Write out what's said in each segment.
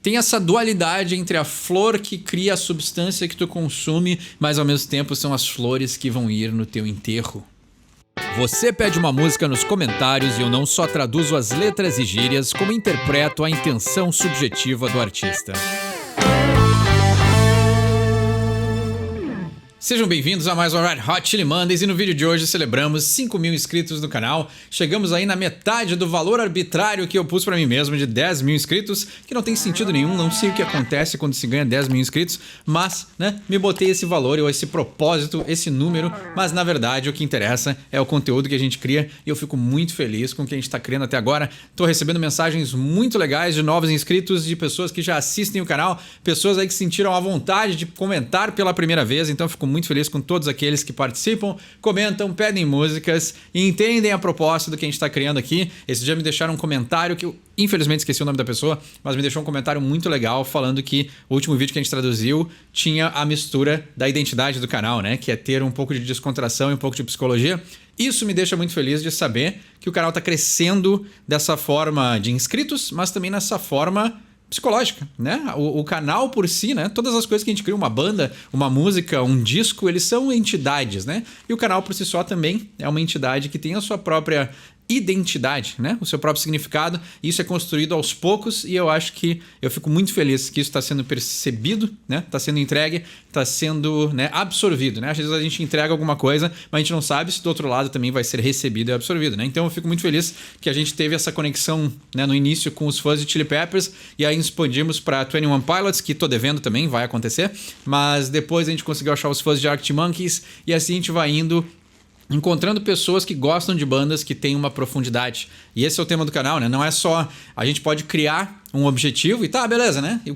tem essa dualidade entre a flor que cria a substância que tu consome, mas ao mesmo tempo são as flores que vão ir no teu enterro. Você pede uma música nos comentários e eu não só traduzo as letras e gírias, como interpreto a intenção subjetiva do artista. Sejam bem-vindos a mais um Red Hot Chili Mondays e no vídeo de hoje celebramos 5.000 inscritos no canal. Chegamos aí na metade do valor arbitrário que eu pus pra mim mesmo de 10.000 inscritos, que não tem sentido nenhum, não sei o que acontece quando se ganha 10.000 inscritos, mas, né, me botei esse valor, ou esse propósito, esse número, mas na verdade o que interessa é o conteúdo que a gente cria e eu fico muito feliz com o que a gente tá criando até agora. Tô recebendo mensagens muito legais de novos inscritos, de pessoas que já assistem o canal, pessoas aí que sentiram a vontade de comentar pela primeira vez, então eu fico muito feliz com todos aqueles que participam, comentam, pedem músicas e entendem a proposta do que a gente está criando aqui. Esse dia me deixaram um comentário que eu infelizmente esqueci o nome da pessoa, mas me deixou um comentário muito legal falando que o último vídeo que a gente traduziu tinha a mistura da identidade do canal, né? Que é ter um pouco de descontração e um pouco de psicologia. Isso me deixa muito feliz de saber que o canal está crescendo dessa forma de inscritos, mas também nessa forma psicológica, né? O canal por si, né? Todas as coisas que a gente cria, uma banda, uma música, um disco, eles são entidades, né? E o canal por si só também é uma entidade que tem a sua própria identidade, né? O seu próprio significado. Isso é construído aos poucos e eu acho que eu fico muito feliz que isso está sendo percebido, né? Está sendo entregue, está sendo, né, absorvido, né? Às vezes a gente entrega alguma coisa, mas a gente não sabe se do outro lado também vai ser recebido e absorvido, né? Então eu fico muito feliz que a gente teve essa conexão, né, no início com os fãs de Chili Peppers e aí expandimos para 21 Pilots, que tô devendo também, vai acontecer, mas depois a gente conseguiu achar os fãs de Arctic Monkeys e assim a gente vai indo encontrando pessoas que gostam de bandas que têm uma profundidade. E esse é o tema do canal, né? Não é só a gente pode criar um objetivo e tá, beleza, né? E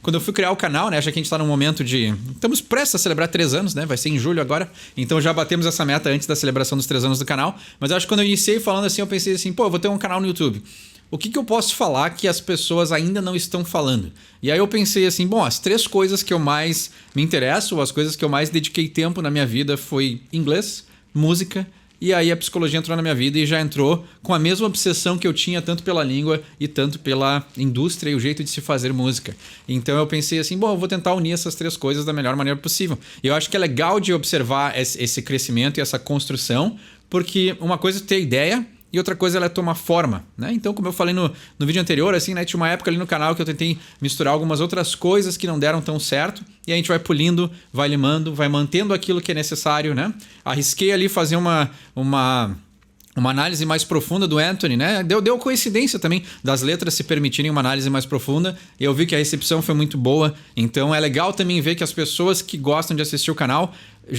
quando eu fui criar o canal, né? Já que a gente tá num momento de... Estamos prestes a celebrar 3 anos, né? Vai ser em julho agora. Então já batemos essa meta antes da celebração dos 3 anos do canal. Mas eu acho que quando eu iniciei falando assim, eu pensei assim, pô, eu vou ter um canal no YouTube. O que eu posso falar que as pessoas ainda não estão falando? E aí eu pensei assim, bom, as 3 coisas que eu mais me interesso, ou as coisas que eu mais dediquei tempo na minha vida foi inglês, música, e aí a psicologia entrou na minha vida e já entrou com a mesma obsessão que eu tinha tanto pela língua e tanto pela indústria e o jeito de se fazer música. Então eu pensei assim, bom, eu vou tentar unir essas 3 coisas da melhor maneira possível. E eu acho que é legal de observar esse crescimento e essa construção, porque uma coisa é ter ideia e outra coisa ela é tomar forma, né? Então, como eu falei no vídeo anterior, assim, né? Tinha uma época ali no canal que eu tentei misturar algumas outras coisas que não deram tão certo. E a gente vai pulindo, vai limando, vai mantendo aquilo que é necessário, né? Arrisquei ali fazer uma análise mais profunda do Anthony, né? Deu coincidência também das letras se permitirem uma análise mais profunda. E eu vi que a recepção foi muito boa. Então é legal também ver que as pessoas que gostam de assistir o canal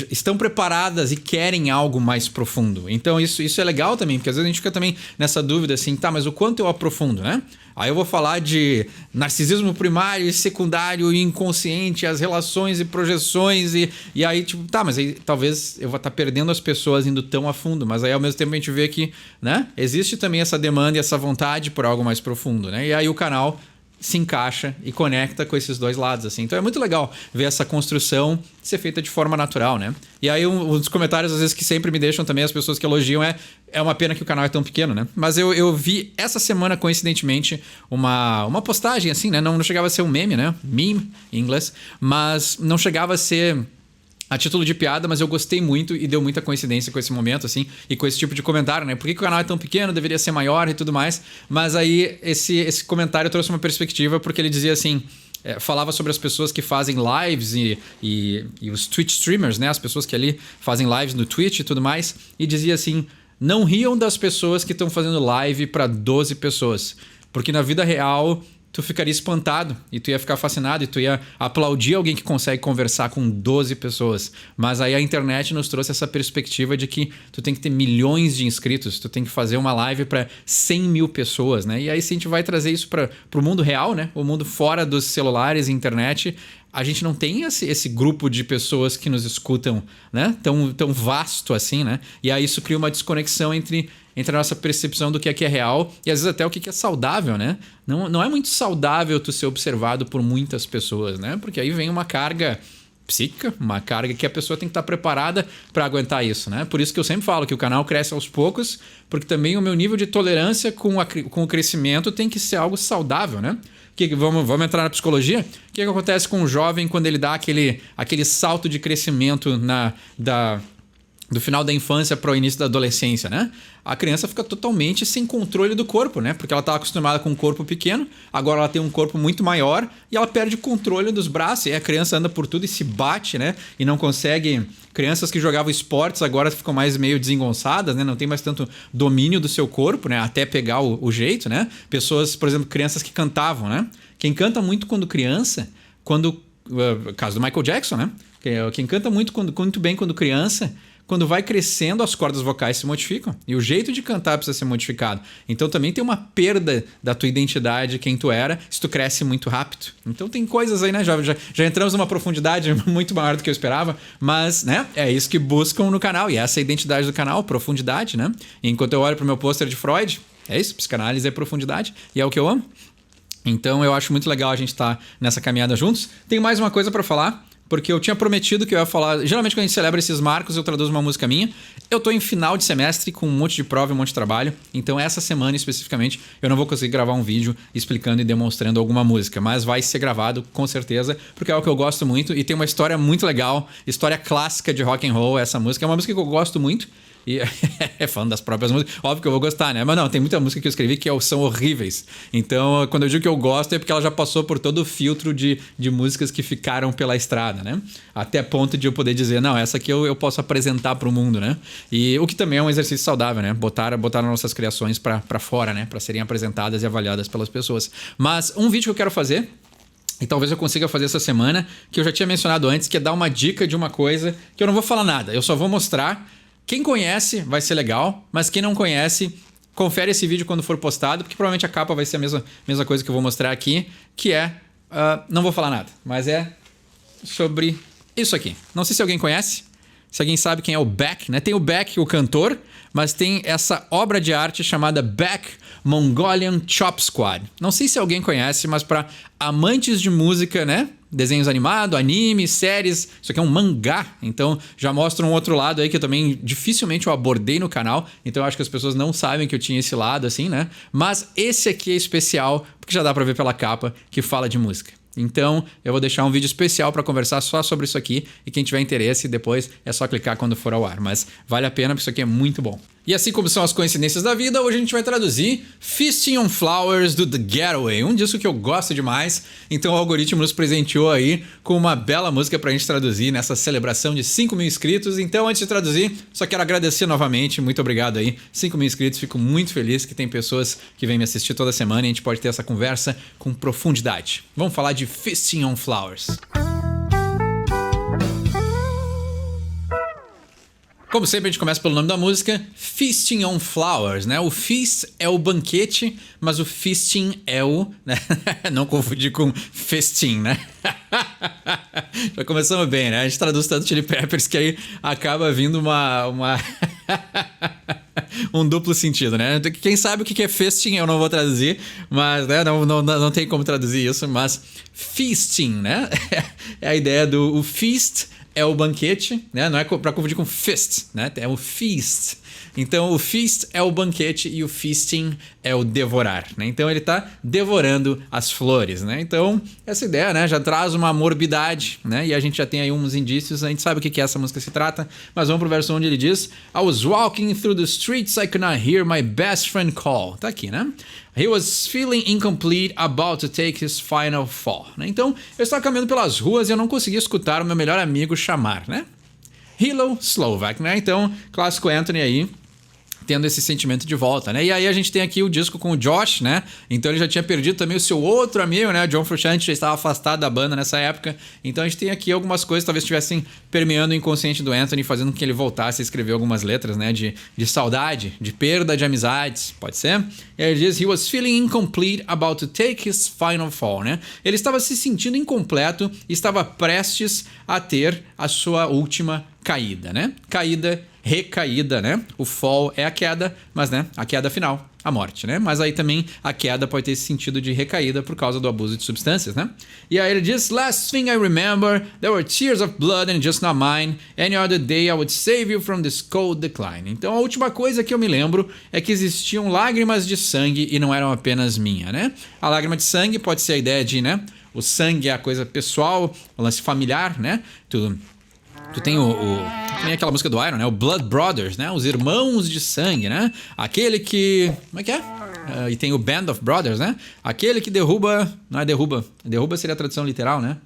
estão preparadas e querem algo mais profundo. Então isso é legal também, porque às vezes a gente fica também nessa dúvida assim, tá, mas o quanto eu aprofundo, né? Aí eu vou falar de narcisismo primário e secundário e inconsciente, as relações e projeções e aí tipo, tá, mas aí talvez eu vou estar perdendo as pessoas indo tão a fundo, mas aí ao mesmo tempo a gente vê que, né, existe também essa demanda e essa vontade por algo mais profundo, né? E aí o canal se encaixa e conecta com esses dois lados, assim. Então é muito legal ver essa construção ser feita de forma natural, né? E aí um dos comentários, às vezes, que sempre me deixam também, as pessoas que elogiam, é uma pena que o canal é tão pequeno, né? Mas eu vi essa semana, coincidentemente, uma postagem, assim, né? Não chegava a ser um meme, né? Meme, em inglês. Mas não chegava a ser a título de piada, mas eu gostei muito e deu muita coincidência com esse momento, assim, e com esse tipo de comentário, né? Por que o canal é tão pequeno, deveria ser maior e tudo mais. Mas aí esse comentário trouxe uma perspectiva, porque ele dizia assim, falava sobre as pessoas que fazem lives e os Twitch streamers, né? As pessoas que ali fazem lives no Twitch e tudo mais, e dizia assim, não riam das pessoas que estão fazendo live para 12 pessoas, porque na vida real tu ficaria espantado e tu ia ficar fascinado e tu ia aplaudir alguém que consegue conversar com 12 pessoas. Mas aí a internet nos trouxe essa perspectiva de que tu tem que ter milhões de inscritos, tu tem que fazer uma live para 100 mil pessoas, né? E aí se a gente vai trazer isso para o mundo real, né? O mundo fora dos celulares e internet, a gente não tem esse grupo de pessoas que nos escutam, né? Tão vasto assim, né? E aí isso cria uma desconexão entre a nossa percepção do que é real e às vezes até o que é saudável, né? Não é muito saudável tu ser observado por muitas pessoas, né? Porque aí vem uma carga psíquica, uma carga que a pessoa tem que estar preparada para aguentar isso, né? Por isso que eu sempre falo que o canal cresce aos poucos, porque também o meu nível de tolerância com o crescimento tem que ser algo saudável, né? Vamos entrar na psicologia? O que acontece com o jovem quando ele dá aquele salto de crescimento do final da infância para o início da adolescência, né? A criança fica totalmente sem controle do corpo, né? Porque ela estava acostumada com um corpo pequeno, agora ela tem um corpo muito maior e ela perde o controle dos braços. E a criança anda por tudo e se bate, né? E não consegue... Crianças que jogavam esportes agora ficam mais meio desengonçadas, né? Não tem mais tanto domínio do seu corpo, né? Até pegar o jeito, né? Pessoas, por exemplo, crianças que cantavam, né? Quem canta muito quando criança, caso do Michael Jackson, né? Quem canta muito bem quando criança... Quando vai crescendo, as cordas vocais se modificam. E o jeito de cantar precisa ser modificado. Então também tem uma perda da tua identidade, quem tu era, se tu cresce muito rápido. Então tem coisas aí, né? Já entramos numa profundidade muito maior do que eu esperava. Mas, né? É isso que buscam no canal. E essa é a identidade do canal, profundidade, né? E enquanto eu olho pro meu pôster de Freud, é isso, psicanálise é profundidade. E é o que eu amo. Então eu acho muito legal a gente estar nessa caminhada juntos. Tem mais uma coisa para falar. Porque eu tinha prometido que eu ia falar... Geralmente quando a gente celebra esses marcos, eu traduzo uma música minha. Eu tô em final de semestre com um monte de prova e um monte de trabalho. Então essa semana especificamente eu não vou conseguir gravar um vídeo explicando e demonstrando alguma música. Mas vai ser gravado com certeza, porque é algo que eu gosto muito. E tem uma história muito legal, história clássica de rock and roll. Essa música é uma música que eu gosto muito. E é fã das próprias músicas. Óbvio que eu vou gostar, né? Mas não, tem muita música que eu escrevi que são horríveis. Então, quando eu digo que eu gosto, é porque ela já passou por todo o filtro de músicas que ficaram pela estrada, né? Até ponto de eu poder dizer, não, essa aqui eu posso apresentar pro mundo, né? E o que também é um exercício saudável, né? Botar nossas criações pra fora, né? Pra serem apresentadas e avaliadas pelas pessoas. Mas um vídeo que eu quero fazer, e talvez eu consiga fazer essa semana, que eu já tinha mencionado antes, que é dar uma dica de uma coisa que eu não vou falar nada, eu só vou mostrar. Quem conhece vai ser legal, mas quem não conhece, confere esse vídeo quando for postado, porque provavelmente a capa vai ser a mesma coisa que eu vou mostrar aqui, que é... não vou falar nada, mas é sobre isso aqui. Não sei se alguém conhece, se alguém sabe quem é o Beck, né? Tem o Beck, o cantor, mas tem essa obra de arte chamada Beck Mongolian Chop Squad. Não sei se alguém conhece, mas para amantes de música, né? Desenhos animados, anime, séries. Isso aqui é um mangá, então já mostra um outro lado aí que eu também dificilmente eu abordei no canal. Então eu acho que as pessoas não sabem que eu tinha esse lado assim, né? Mas esse aqui é especial, porque já dá pra ver pela capa que fala de música. Então eu vou deixar um vídeo especial para conversar só sobre isso aqui. E quem tiver interesse, depois é só clicar quando for ao ar. Mas vale a pena, porque isso aqui é muito bom. E assim como são as coincidências da vida, hoje a gente vai traduzir Feasting on Flowers do The Getaway, um disco que eu gosto demais. Então o algoritmo nos presenteou aí com uma bela música pra gente traduzir nessa celebração de 5 mil inscritos. Então antes de traduzir, só quero agradecer novamente, muito obrigado aí, 5 mil inscritos, fico muito feliz que tem pessoas que vêm me assistir toda semana e a gente pode ter essa conversa com profundidade. Vamos falar de Feasting on Flowers. Como sempre, a gente começa pelo nome da música, Feasting on Flowers, né? O feast é o banquete, mas o feasting é o... Né? Não confundir com festim, né? Já começamos bem, né? A gente traduz tanto Chili Peppers que aí acaba vindo um duplo sentido, né? Quem sabe o que é feasting eu não vou traduzir, mas né? não tem como traduzir isso, mas feasting, né? É a ideia do feast... É o banquete, né? Não é para confundir com fist, né? É o feast. Então o feast é o banquete e o feasting é o devorar, né? Então ele tá devorando as flores, né? Então essa ideia, né, já traz uma morbidade, né? E a gente já tem aí uns indícios, a gente sabe o que essa música se trata, mas vamos pro verso onde ele diz: I was walking through the streets, I could not hear my best friend call. Tá aqui, né? He was feeling incomplete, about to take his final fall. Né? Então, eu estava caminhando pelas ruas e eu não conseguia escutar o meu melhor amigo chamar, né? Hilo Slovak, né? Então, clássico Anthony aí, tendo esse sentimento de volta, né? E aí a gente tem aqui o disco com o Josh, né? Então ele já tinha perdido também o seu outro amigo, né? O John Frusciante já estava afastado da banda nessa época. Então a gente tem aqui algumas coisas que talvez estivessem permeando o inconsciente do Anthony, fazendo com que ele voltasse a escrever algumas letras, né? De saudade, de perda de amizades, pode ser? E aí ele diz, he was feeling incomplete, about to take his final fall, né? Ele estava se sentindo incompleto e estava prestes a ter a sua última caída, né? Caída, recaída, né? O fall é a queda, mas né, a queda final. a morte, né? Mas aí também a queda pode ter esse sentido de recaída por causa do abuso de substâncias, né? E aí ele diz: Last thing I remember, there were tears of blood and just not mine. Any other day I would save you from this cold decline. Então a última coisa que eu me lembro é que existiam lágrimas de sangue e não eram apenas minha, né? A lágrima de sangue pode ser a ideia de, né? O sangue é a coisa pessoal, o lance familiar, né? Tu tem tem aquela música do Iron, né? O Blood Brothers, né? Os irmãos de sangue, né? Aquele que... Como é que é? E tem o Band of Brothers, né? Aquele que derruba... Não é derruba. Derruba seria a tradução literal, né?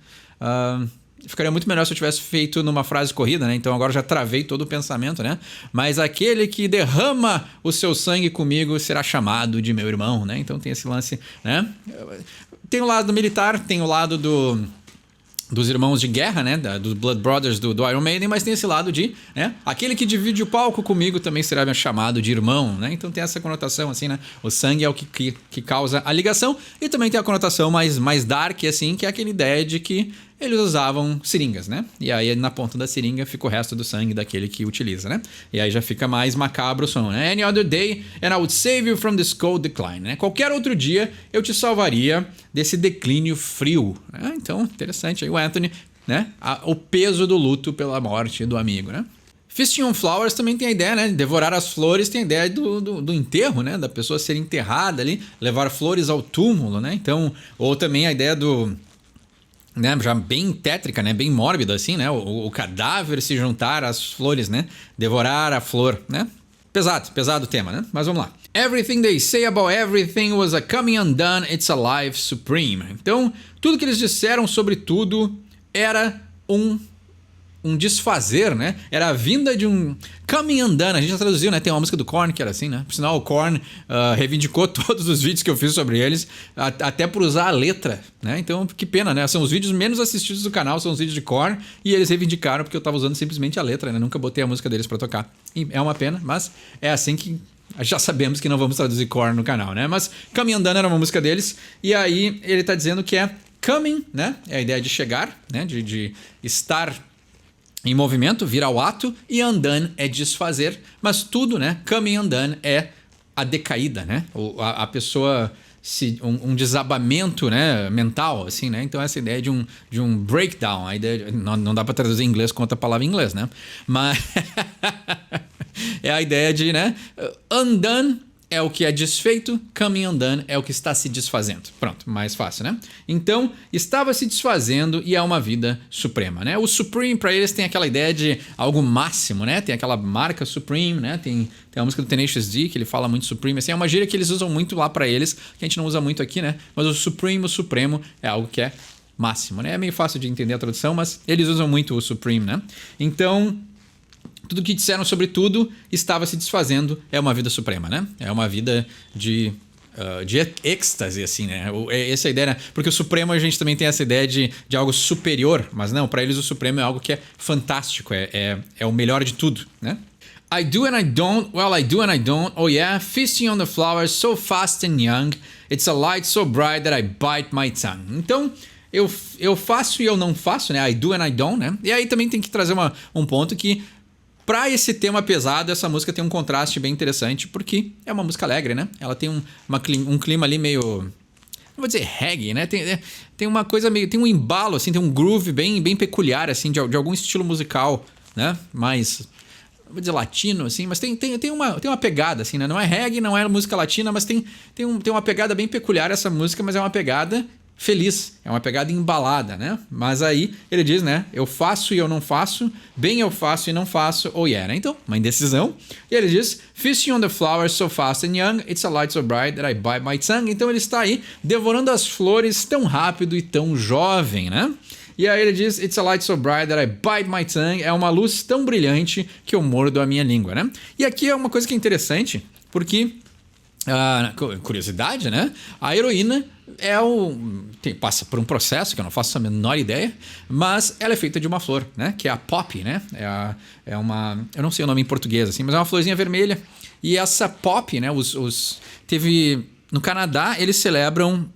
Ficaria muito melhor se eu tivesse feito numa frase corrida, né? Então agora já travei todo o pensamento, né? Mas aquele que derrama o seu sangue comigo será chamado de meu irmão, né? Então tem esse lance, né? Tem o lado militar, tem o lado dos irmãos de guerra, né? Dos Blood Brothers do Iron Maiden, mas tem esse lado de, né? Aquele que divide o palco comigo também será chamado de irmão, né? Então tem essa conotação, assim, né? O sangue é o que causa a ligação. E também tem a conotação mais dark, assim, que é aquela ideia de que eles usavam seringas, né? E aí na ponta da seringa fica o resto do sangue daquele que utiliza, né? E aí já fica mais macabro o som, né? Any other day and I would save you from this cold decline, né? Qualquer outro dia eu te salvaria desse declínio frio, né? Então, interessante aí o Anthony, né? O peso do luto pela morte do amigo, né? Feasting on Flowers também tem a ideia, né? Devorar as flores tem a ideia do enterro, né? Da pessoa ser enterrada ali, levar flores ao túmulo, né? Então, ou também a ideia do... Né, já bem tétrica, né, bem mórbida assim, né, o cadáver se juntar às flores, né, devorar a flor, né, pesado o tema, né, mas vamos lá. Everything they say about everything was a coming undone, it's a life supreme. Então, tudo que eles disseram sobre tudo era um desfazer, né? Era a vinda de um coming undone. A gente já traduziu, né? Tem uma música do Korn que era assim, né? Por sinal, o Korn reivindicou todos os vídeos que eu fiz sobre eles, até por usar a letra, né? Então, que pena, né? São os vídeos menos assistidos do canal, são os vídeos de Korn, e eles reivindicaram porque eu tava usando simplesmente a letra, né? Nunca botei a música deles pra tocar. E é uma pena, mas é assim que... Já sabemos que não vamos traduzir Korn no canal, né? Mas Coming Undone era uma música deles, e aí ele tá dizendo que é coming, né? É a ideia de chegar, né? De estar em movimento, vir ao ato, e undone é desfazer, mas tudo, né? Coming undone é a decaída, né? A pessoa, um desabamento, né? Mental, assim, né? Então essa ideia de um breakdown, a ideia não dá para traduzir em inglês com outra palavra em inglês, né? Mas é a ideia de, né? Undone é o que é desfeito, coming undone é o que está se desfazendo. Pronto, mais fácil, né? Então, estava se desfazendo e é uma vida suprema, né? O Supreme, para eles, tem aquela ideia de algo máximo, né? Tem aquela marca Supreme, né? Tem a música do Tenacious D, que ele fala muito Supreme, assim, é uma gíria que eles usam muito lá para eles, que a gente não usa muito aqui, né? Mas o Supremo é algo que é máximo, né? É meio fácil de entender a tradução, mas eles usam muito o Supreme, né? Então... tudo que disseram sobre tudo estava se desfazendo, é uma vida suprema, né? É uma vida de êxtase, assim, né? Essa é a ideia, né? Porque o supremo a gente também tem essa ideia de algo superior, mas não, para eles o supremo é algo que é fantástico, é o melhor de tudo, né? I do and I don't, well I do and I don't, oh yeah, feasting on the flowers so fast and young, it's a light so bright that I bite my tongue. Então... Eu faço e eu não faço, né? I do and I don't, né? E aí também tem que trazer um ponto que... Pra esse tema pesado, essa música tem um contraste bem interessante, porque é uma música alegre, né? Ela tem um clima ali meio... não vou dizer reggae, né? Tem uma coisa meio... tem um embalo, assim, tem um groove bem peculiar, assim, de algum estilo musical, né? Mais... não vou dizer latino, assim, mas tem uma pegada, assim, né? Não é reggae, não é música latina, mas tem uma pegada bem peculiar essa música, mas é uma pegada... feliz, é uma pegada embalada, né? Mas aí ele diz, né? Eu faço e eu não faço, bem eu faço e não faço, oh yeah, né? Então, uma indecisão. E ele diz, feasting on the flowers so fast and young, it's a light so bright that I bite my tongue. Então ele está aí devorando as flores tão rápido e tão jovem, né? E aí ele diz, it's a light so bright that I bite my tongue. É uma luz tão brilhante que eu mordo a minha língua, né? E aqui é uma coisa que é interessante, porque... curiosidade, né? A heroína passa por um processo que eu não faço a menor ideia, mas ela é feita de uma flor, né? Que é a poppy, né? É uma... eu não sei o nome em português, assim, mas é uma florzinha vermelha. E essa poppy, né? Teve... no Canadá, eles celebram...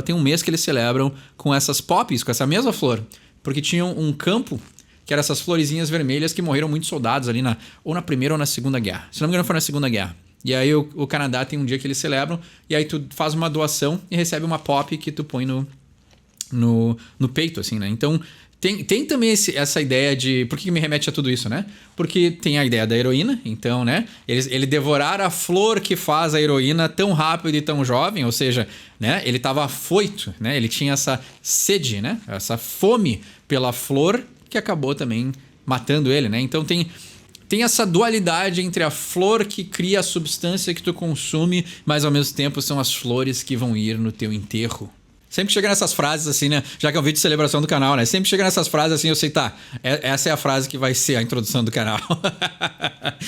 tem um mês que eles celebram com essas poppies, com essa mesma flor. Porque tinha um campo que eram essas florezinhas vermelhas que morreram muitos soldados ali ou na Primeira ou na Segunda Guerra. Se não me engano, foi na Segunda Guerra. E aí o Canadá tem um dia que eles celebram, e aí tu faz uma doação e recebe uma pop que tu põe no peito, assim, né? Então, tem também essa ideia de... Por que me remete a tudo isso, né? Porque tem a ideia da heroína, então, né? Ele devorar a flor que faz a heroína tão rápido e tão jovem, ou seja, né? Ele estava afoito, né? Ele tinha essa sede, né? Essa fome pela flor que acabou também matando ele, né? Então tem essa dualidade entre a flor que cria a substância que tu consome, mas ao mesmo tempo são as flores que vão ir no teu enterro. Sempre chega nessas frases assim, né? Já que é um vídeo de celebração do canal, né? Sempre chega nessas frases assim, eu sei, tá, essa é a frase que vai ser a introdução do canal.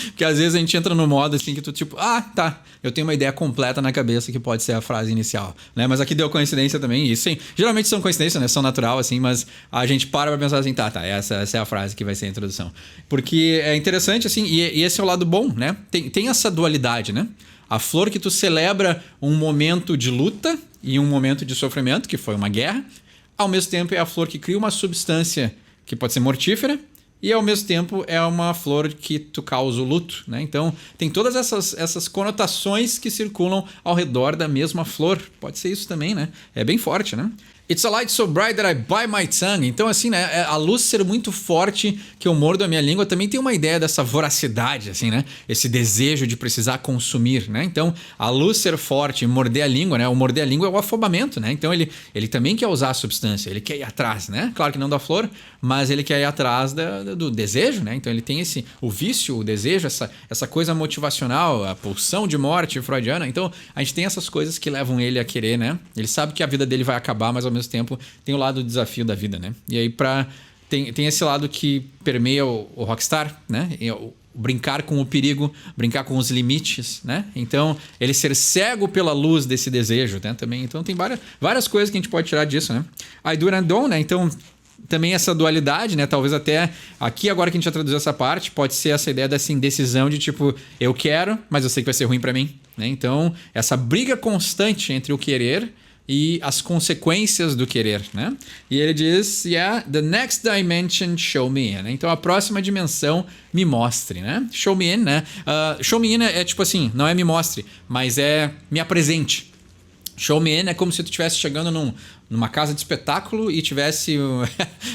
Porque às vezes a gente entra no modo assim que tu tipo, tá, eu tenho uma ideia completa na cabeça que pode ser a frase inicial, né? Mas aqui deu coincidência também, isso sim. Geralmente são coincidências, né? São natural assim, mas a gente para pra pensar assim, tá, essa é a frase que vai ser a introdução. Porque é interessante assim, e esse é o lado bom, né? Tem essa dualidade, né? A flor que tu celebra um momento de luta e um momento de sofrimento, que foi uma guerra, ao mesmo tempo é a flor que cria uma substância que pode ser mortífera e ao mesmo tempo é uma flor que tu causa o luto, né? Então tem todas essas conotações que circulam ao redor da mesma flor. Pode ser isso também, né? É bem forte, né? It's a light so bright that I bite my tongue. Então, assim, né? A luz ser muito forte que eu mordo a minha língua também tem uma ideia dessa voracidade, assim, né? Esse desejo de precisar consumir, né? Então, a luz ser forte e morder a língua, né? O morder a língua é o afobamento, né? Então, ele também quer usar a substância, ele quer ir atrás, né? Claro que não da flor, mas ele quer ir atrás do desejo, né? Então, ele tem o vício, o desejo, essa coisa motivacional, a pulsão de morte freudiana. Então, a gente tem essas coisas que levam ele a querer, né? Ele sabe que a vida dele vai acabar, mas ao mesmo tempo tem o lado do desafio da vida, né? E aí tem esse lado que permeia o rockstar, né? O brincar com o perigo, brincar com os limites, né? Então, ele ser cego pela luz desse desejo, né? Também. Então, tem várias coisas que a gente pode tirar disso, né? I do and don't, né? Então, também essa dualidade, né? Talvez até aqui, agora que a gente já traduziu essa parte, pode ser essa ideia dessa indecisão de tipo, eu quero, mas eu sei que vai ser ruim pra mim, né? Então, essa briga constante entre o querer e as consequências do querer, né? E ele diz, the next dimension show me in. Então, a próxima dimensão me mostre, né? Show me in, né? Show me in é tipo assim, não é me mostre, mas é me apresente. Show me in é como se tu estivesse chegando numa casa de espetáculo e tivesse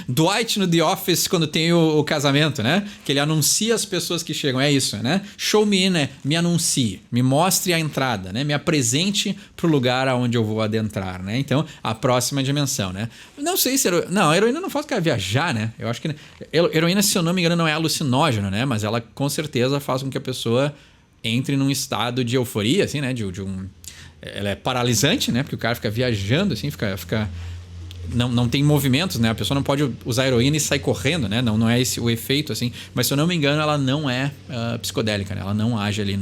Dwight no The Office quando tem o casamento, né? Que ele anuncia as pessoas que chegam. É isso, né? Show me in é me anuncie, me mostre a entrada, né? Me apresente pro lugar aonde eu vou adentrar, né? Então, a próxima dimensão, né? Não sei se... Não, a heroína não faz o cara viajar, né? Eu acho que... Heroína, se eu não me engano, não é alucinógeno, né? Mas ela, com certeza, faz com que a pessoa entre num estado de euforia, assim, né? Ela é paralisante, né? Porque o cara fica viajando, assim, não tem movimentos, né? A pessoa não pode usar heroína e sair correndo, né? Não é esse o efeito, assim. Mas se eu não me engano, ela não é psicodélica, né? Ela não age ali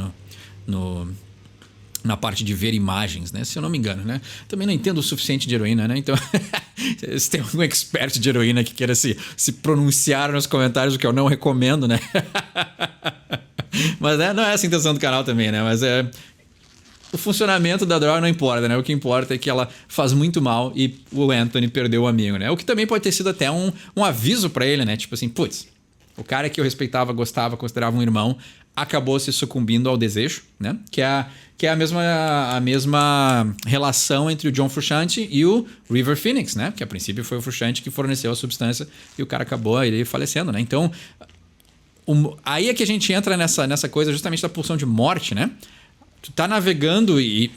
na parte de ver imagens, né? Se eu não me engano, né? Também não entendo o suficiente de heroína, né? Então, se tem algum expert de heroína que queira se pronunciar nos comentários, o que eu não recomendo, né? Mas não é essa a intenção do canal também, né? Mas o funcionamento da droga não importa, né? O que importa é que ela faz muito mal e o Anthony perdeu o amigo, né? O que também pode ter sido até um aviso pra ele, né? Tipo assim, putz, o cara que eu respeitava, gostava, considerava um irmão, acabou se sucumbindo ao desejo, né? Que é a mesma relação entre o John Frusciante e o River Phoenix, né? Que a princípio foi o Frusciante que forneceu a substância e o cara acabou ele falecendo, né? Então, aí é que a gente entra nessa coisa justamente da pulsão de morte, né? Tu tá navegando e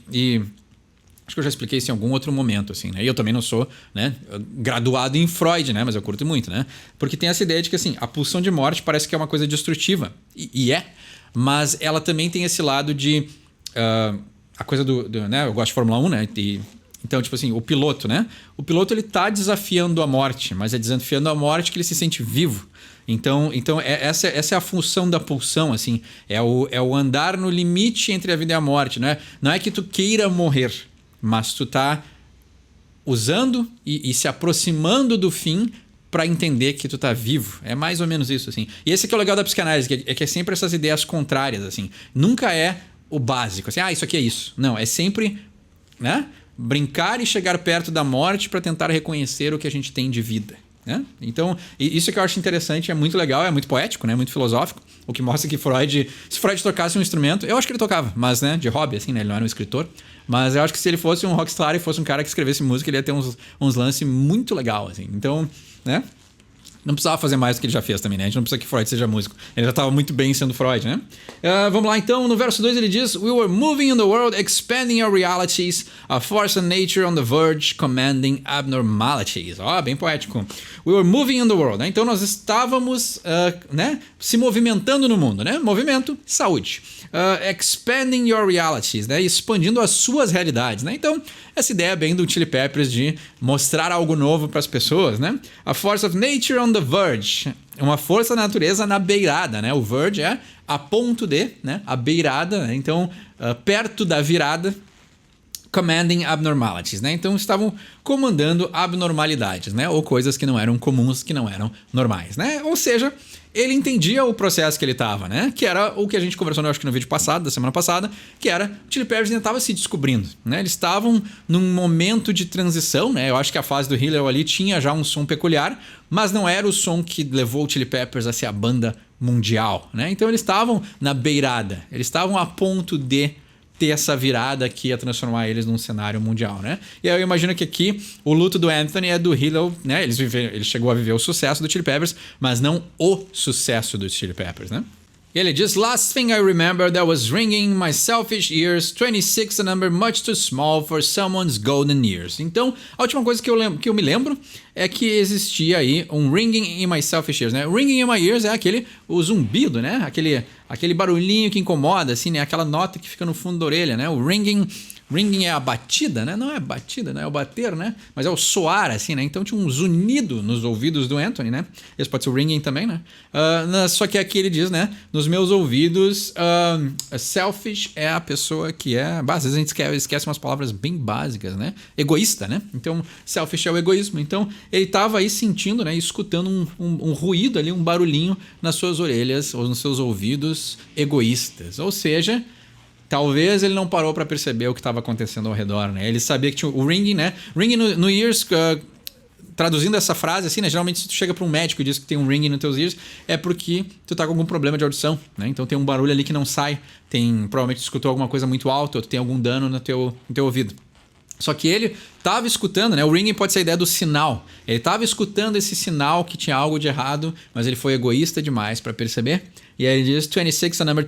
acho que eu já expliquei isso em algum outro momento, assim, né? E eu também não sou, né, graduado em Freud, né? Mas eu curto muito, né? Porque tem essa ideia de que, assim, a pulsão de morte parece que é uma coisa destrutiva. E é. Mas ela também tem esse lado de... a coisa né? Eu gosto de Fórmula 1, né? Então, tipo assim, o piloto, né? O piloto, ele tá desafiando a morte, mas é desafiando a morte que ele se sente vivo. Então essa é a função da pulsão, assim. É o andar no limite entre a vida e a morte, né? Não é que tu queira morrer, mas tu tá usando e se aproximando do fim para entender que tu tá vivo. É mais ou menos isso, assim. E esse que é o legal da psicanálise, que é sempre essas ideias contrárias, assim. Nunca é o básico, assim, isso aqui é isso. Não, é sempre, né? Brincar e chegar perto da morte para tentar reconhecer o que a gente tem de vida. né? Então, isso que eu acho interessante, é muito legal, é muito poético, né? Muito filosófico, o que mostra que Freud, se Freud tocasse um instrumento, eu acho que ele tocava, mas, né, de hobby, assim, né? Ele não era um escritor, mas eu acho que se ele fosse um rockstar e fosse um cara que escrevesse música, ele ia ter uns lances muito legal, assim. Então, né? Não precisava fazer mais do que ele já fez também, né? A gente não precisa que Freud seja músico. Ele já estava muito bem sendo Freud, né? Vamos lá, então. No verso 2 ele diz: We were moving in the world, expanding our realities, a force and nature on the verge, commanding abnormalities. Ó, bem poético. We were moving in the world, né? Então nós estávamos, né? Se movimentando no mundo, né? Movimento, saúde. Expanding your realities, né? Expandindo as suas realidades, né? Então, essa ideia bem do Chili Peppers de mostrar algo novo para as pessoas, né? A force of nature on the verge, uma força da natureza na beirada, né? O verge é a ponto de, né? A beirada, né? Então, perto da virada, commanding abnormalities, né? Então estavam comandando abnormalidades, né? Ou coisas que não eram comuns, que não eram normais, né? Ou seja, ele entendia o processo que ele estava, né? Que era o que a gente conversou, eu acho que no vídeo passado, da semana passada, que era o Chili Peppers ainda estava se descobrindo, né? Eles estavam num momento de transição, né? Eu acho que a fase do Hillel ali tinha já um som peculiar, mas não era o som que levou o Chili Peppers a ser a banda mundial, né? Então eles estavam na beirada, eles estavam a ponto de ter essa virada que ia transformar eles num cenário mundial, né? E aí eu imagino que aqui o luto do Anthony é do Hillel, né? Ele chegou a viver o sucesso do Chili Peppers, mas não o sucesso dos Chili Peppers, né? E ele diz: Last thing I remember that was ringing in my selfish ears, 26 a number much too small for someone's golden years. Então, a última coisa que eu me lembro é que existia aí um ringing in my selfish ears, né? Ringing in my ears é o zumbido, né? Aquele barulhinho que incomoda, assim, né? Aquela nota que fica no fundo da orelha, né? O ringing é a batida, né? Não é a batida, né? É o bater, né? Mas é o soar, assim, né? Então tinha um zunido nos ouvidos do Anthony, né? Esse pode ser o ringing também, né? Só que aqui ele diz, né? Nos meus ouvidos, selfish é a pessoa que é... Às vezes a gente esquece umas palavras bem básicas, né? Egoísta, né? Então, selfish é o egoísmo. Então, ele estava aí sentindo, né? Escutando um ruído ali, um barulhinho nas suas orelhas ou nos seus ouvidos egoístas. Ou seja... Talvez ele não parou para perceber o que estava acontecendo ao redor, né? Ele sabia que tinha o ringing, né? Ringing no ears, traduzindo essa frase assim, né? Geralmente se tu chega para um médico e diz que tem um ringing nos teus ears, é porque tu tá com algum problema de audição, né? Então tem um barulho ali que não sai, provavelmente tu escutou alguma coisa muito alta ou tu tem algum dano no teu ouvido. Só que ele estava escutando, né? O ringing pode ser a ideia do sinal. Ele estava escutando esse sinal que tinha algo de errado, mas ele foi egoísta demais para perceber. E aí ele diz: 26 a number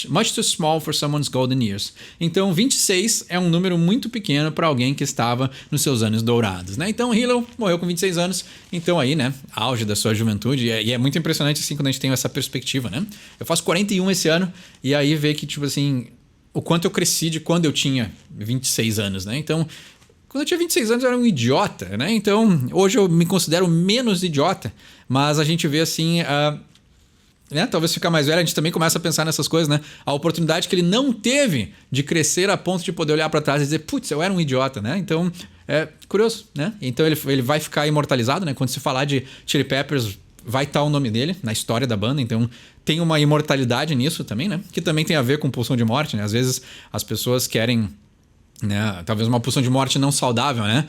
much too small for someone's golden years. Então 26 é um número muito pequeno para alguém que estava nos seus anos dourados, né? Então Hillel morreu com 26 anos, então aí, né? Auge da sua juventude. E é muito impressionante assim quando a gente tem essa perspectiva, né? Eu faço 41 esse ano e aí vê que, tipo assim, o quanto eu cresci de quando eu tinha 26 anos, né? Então, quando eu tinha 26 anos eu era um idiota, né? Então, hoje eu me considero menos idiota, mas a gente vê assim, né? Talvez ficar mais velho, a gente também começa a pensar nessas coisas, né? A oportunidade que ele não teve de crescer a ponto de poder olhar para trás e dizer, putz, eu era um idiota, né? Então, é curioso, né? Então ele vai ficar imortalizado, né? Quando se falar de Chili Peppers, vai estar o nome dele na história da banda, então tem uma imortalidade nisso também, né? Que também tem a ver com pulsão de morte, né? Às vezes as pessoas querem, né, talvez uma pulsão de morte não saudável, né?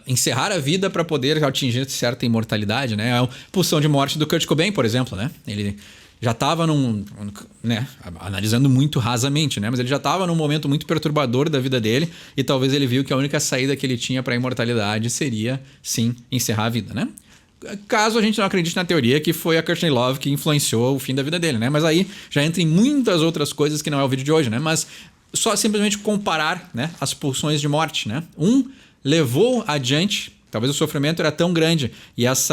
Encerrar a vida para poder atingir certa imortalidade, né? A pulsão de morte do Kurt Cobain, por exemplo, né? Ele já estava né, analisando muito rasamente, né? Mas ele já estava num momento muito perturbador da vida dele e talvez ele viu que a única saída que ele tinha para a imortalidade seria, sim, encerrar a vida, né? Caso a gente não acredite na teoria que foi a Courtney Love que influenciou o fim da vida dele, né? Mas aí já entra em muitas outras coisas que não é o vídeo de hoje, né? Mas só simplesmente comparar, né, as pulsões de morte, né? Um levou adiante, talvez o sofrimento era tão grande e às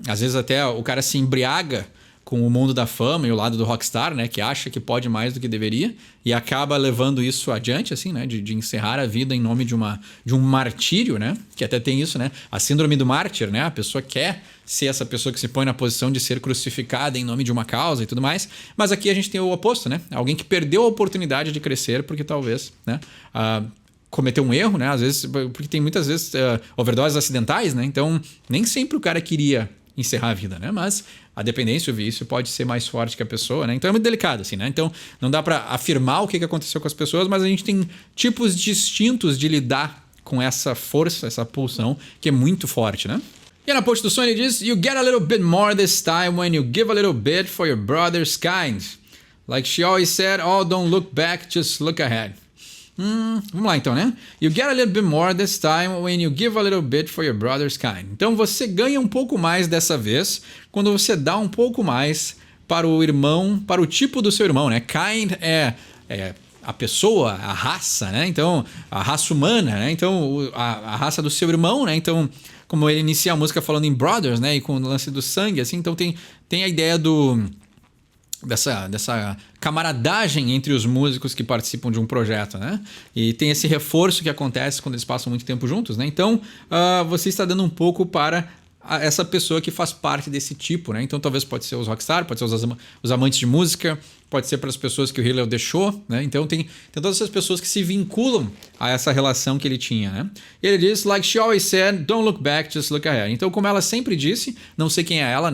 vezes até o cara se embriaga com o mundo da fama e o lado do rockstar, né, que acha que pode mais do que deveria e acaba levando isso adiante, assim, né, de encerrar a vida em nome de um martírio, né, que até tem isso, né, a síndrome do mártir, né, a pessoa quer ser essa pessoa que se põe na posição de ser crucificada em nome de uma causa e tudo mais, mas aqui a gente tem o oposto, né, alguém que perdeu a oportunidade de crescer porque talvez, né, cometeu um erro, né, às vezes, porque tem muitas vezes overdoses acidentais, né, então nem sempre o cara queria encerrar a vida, né? Mas a dependência, o vício pode ser mais forte que a pessoa, né? Então é muito delicado, assim, né? Então não dá para afirmar o que aconteceu com as pessoas, mas a gente tem tipos distintos de lidar com essa força, essa pulsão que é muito forte, né? E na post do som ele diz: You get a little bit more this time when you give a little bit for your brother's kind. Like she always said, oh, don't look back, just look ahead. Vamos lá então, né? You get a little bit more this time when you give a little bit for your brother's kind. Então você ganha um pouco mais dessa vez quando você dá um pouco mais para o irmão, para o tipo do seu irmão, né? Kind é a pessoa, a raça, né? Então, a raça humana, né? Então, a raça do seu irmão, né? Então, como ele inicia a música falando em brothers, né? E com o lance do sangue, assim, então tem a ideia dessa camaradagem entre os músicos que participam de um projeto, né? E tem esse reforço que acontece quando eles passam muito tempo juntos, né? Então, você está dando um pouco para essa pessoa que faz parte desse tipo, né? Então, talvez pode ser os rockstar, pode ser os amantes de música, pode ser para as pessoas que o Hillel deixou, né? Então, tem todas essas pessoas que se vinculam a essa relação que ele tinha, né? E ele diz, like she always said, don't look back, just look ahead. Então, como ela sempre disse, não sei quem é ela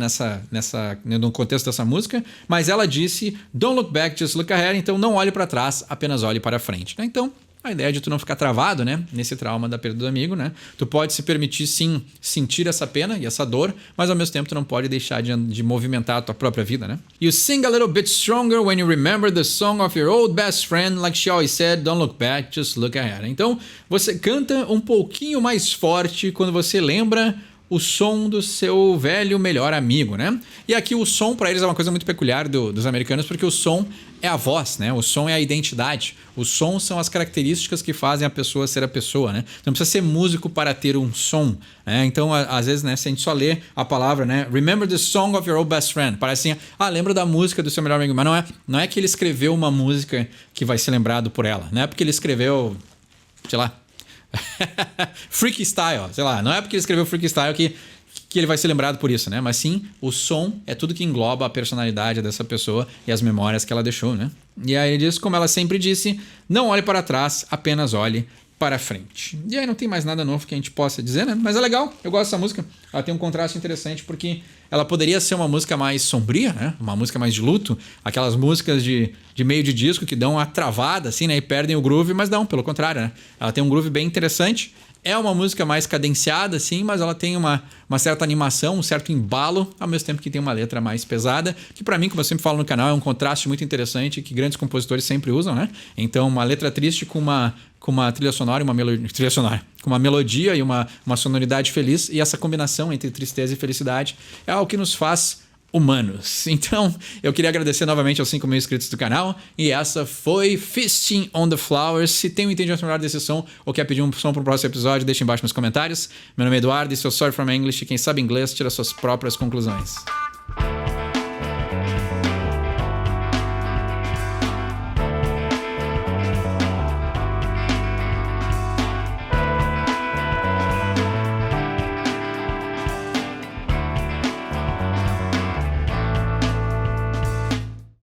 no contexto dessa música, mas ela disse, don't look back, just look ahead. Então, não olhe para trás, apenas olhe para frente, né? Então, a ideia de tu não ficar travado, né, nesse trauma da perda do amigo, né? Tu pode se permitir, sim, sentir essa pena e essa dor, mas ao mesmo tempo tu não pode deixar de movimentar a tua própria vida, né? You sing a little bit stronger when you remember the song of your old best friend, like she always said, don't look back, just look ahead. Então, você canta um pouquinho mais forte quando você lembra o som do seu velho melhor amigo, né? E aqui o som para eles é uma coisa muito peculiar dos americanos, porque o som é a voz, né? O som é a identidade. O som são as características que fazem a pessoa ser a pessoa, né? Não precisa ser músico para ter um som, né? Então, às vezes, né, se a gente só lê a palavra, né? Remember the song of your old best friend. Parece assim, lembra da música do seu melhor amigo. Mas não é que ele escreveu uma música que vai ser lembrado por ela. Não é porque ele escreveu, sei lá, Freaky Style, sei lá, não é porque ele escreveu Freaky Style que ele vai ser lembrado por isso, né? Mas sim, o som é tudo que engloba a personalidade dessa pessoa e as memórias que ela deixou, né? E aí ele diz, como ela sempre disse, não olhe para trás, apenas olhe para frente. E aí não tem mais nada novo que a gente possa dizer, né? Mas é legal, eu gosto dessa música. Ela tem um contraste interessante porque ela poderia ser uma música mais sombria, né? Uma música mais de luto. Aquelas músicas de meio de disco que dão uma travada, assim, né? E perdem o groove, mas não, pelo contrário, né? Ela tem um groove bem interessante. É uma música mais cadenciada, assim, mas ela tem uma certa animação, um certo embalo, ao mesmo tempo que tem uma letra mais pesada, que pra mim, como eu sempre falo no canal, é um contraste muito interessante que grandes compositores sempre usam, né? Então, uma letra triste com uma trilha sonora, com uma melodia e uma sonoridade feliz, e essa combinação entre tristeza e felicidade é algo que nos faz humanos. Então, eu queria agradecer novamente aos 5 mil inscritos do canal, e essa foi Feasting on the Flowers. Se tem um entendimento melhor desse som ou quer pedir um som para o próximo episódio, deixa embaixo nos comentários. Meu nome é Eduardo, e sou Sorry from English, e quem sabe inglês tira suas próprias conclusões.